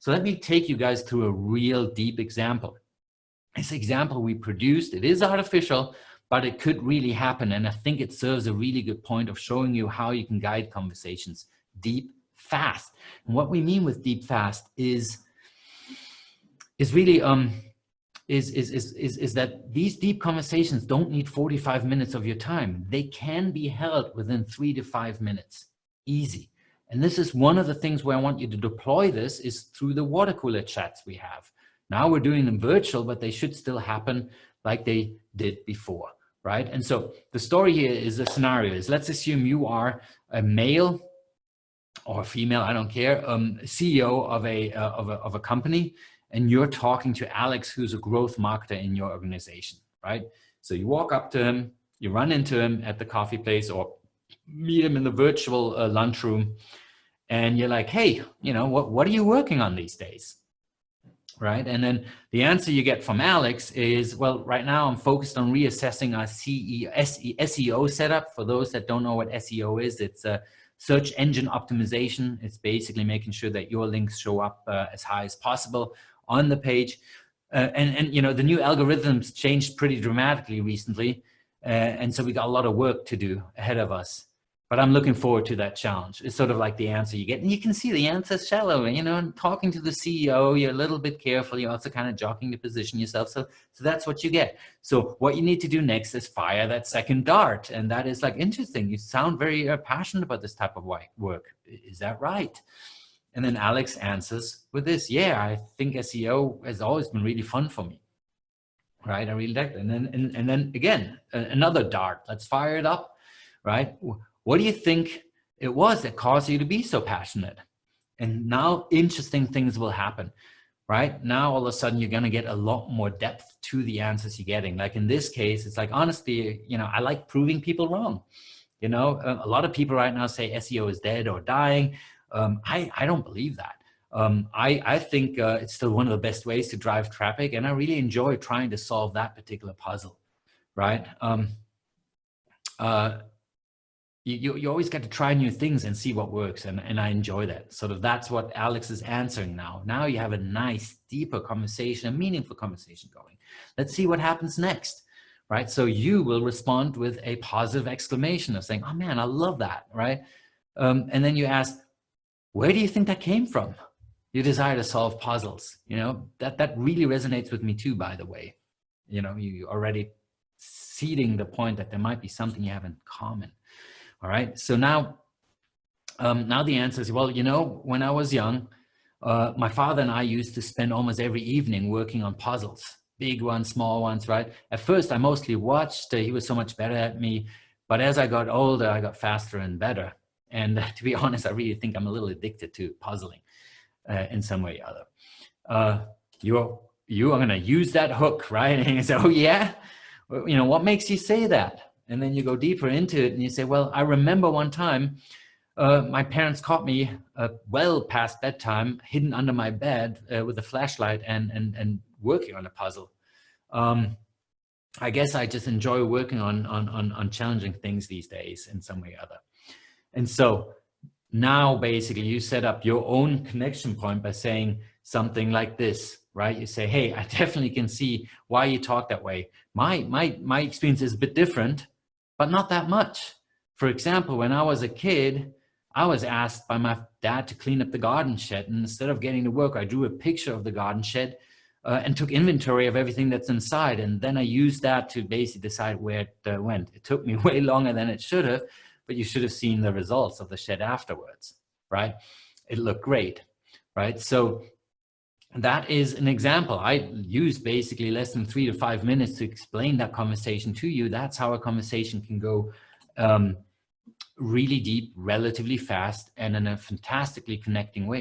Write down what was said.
So let me take you guys through a real deep example. This example we produced, it is artificial, but it could really happen. And I think it serves a really good point of showing you how you can guide conversations deep, fast. And what we mean with deep, fast is really is that these deep conversations don't need 45 minutes of your time. They can be held within 3 to 5 minutes, easy. And this is one of the things where I want you to deploy this is through the water cooler chats we have. Now we're doing them virtual, but they should still happen like they did before, right? And so the story here is a scenario is, let's assume you are a male or female, I don't care, CEO of a company, and you're talking to Alex, who's a growth marketer in your organization, right? So you walk up to him, you run into him at the coffee place or meet him in the virtual lunchroom, and you're like, hey, you know, what are you working on these days? Right? And then the answer you get from Alex is, well, right now I'm focused on reassessing our SEO setup. For those that don't know what SEO is, it's a search engine optimization. It's basically making sure that your links show up as high as possible on the page. And you know, the new algorithms changed pretty dramatically recently. And so we got a lot of work to do ahead of us. But I'm looking forward to that challenge. It's sort of like the answer you get. And you can see the answer's shallow. You know, and talking to the CEO, you're a little bit careful. You're also kind of jockeying to position yourself. So that's what you get. So what you need to do next is fire that second dart. And that is like, interesting. You sound very passionate about this type of work. Is that right? And then Alex answers with this. Yeah, I think SEO has always been really fun for me. Right? I really like it. And then again, another dart. Let's fire it up. Right? What do you think it was that caused you to be so passionate? And now interesting things will happen, right? Now, all of a sudden, you're going to get a lot more depth to the answers you're getting. Like in this case, it's like, honestly, you know, I like proving people wrong. You know, a lot of people right now say SEO is dead or dying. I don't believe that. I think it's still one of the best ways to drive traffic. And I really enjoy trying to solve that particular puzzle, right? You always get to try new things and see what works. And I enjoy that. Sort of that's what Alex is answering now. Now you have a nice, deeper conversation, a meaningful conversation going. Let's see what happens next, right? So you will respond with a positive exclamation of saying, oh man, I love that, right? And then you ask, where do you think that came from? Your desire to solve puzzles, you know, that really resonates with me too, by the way. You know, you already seeding the point that there might be something you have in common. All right. So now the answer is, well, you know, when I was young, my father and I used to spend almost every evening working on puzzles, big ones, small ones, right? At first, I mostly watched. He was so much better at me. But as I got older, I got faster and better. And to be honest, I really think I'm a little addicted to puzzling in some way or other. You are going to use that hook, right? And you say, oh, yeah? Well, you know, what makes you say that? And then you go deeper into it and you say, well, I remember one time my parents caught me well past bedtime, hidden under my bed with a flashlight and working on a puzzle. I guess I just enjoy working on challenging things these days in some way or other. And so now basically you set up your own connection point by saying something like this, right? You say, hey, I definitely can see why you talk that way. My experience is a bit different, but not that much. For example, when I was a kid, I was asked by my dad to clean up the garden shed. And instead of getting to work, I drew a picture of the garden shed and took inventory of everything that's inside. And then I used that to basically decide where it went. It took me way longer than it should have, but you should have seen the results of the shed afterwards, right? It looked great, right? So that is an example. I used basically less than 3 to 5 minutes to explain that conversation to you. That's how a conversation can go really deep, relatively fast, and in a fantastically connecting way.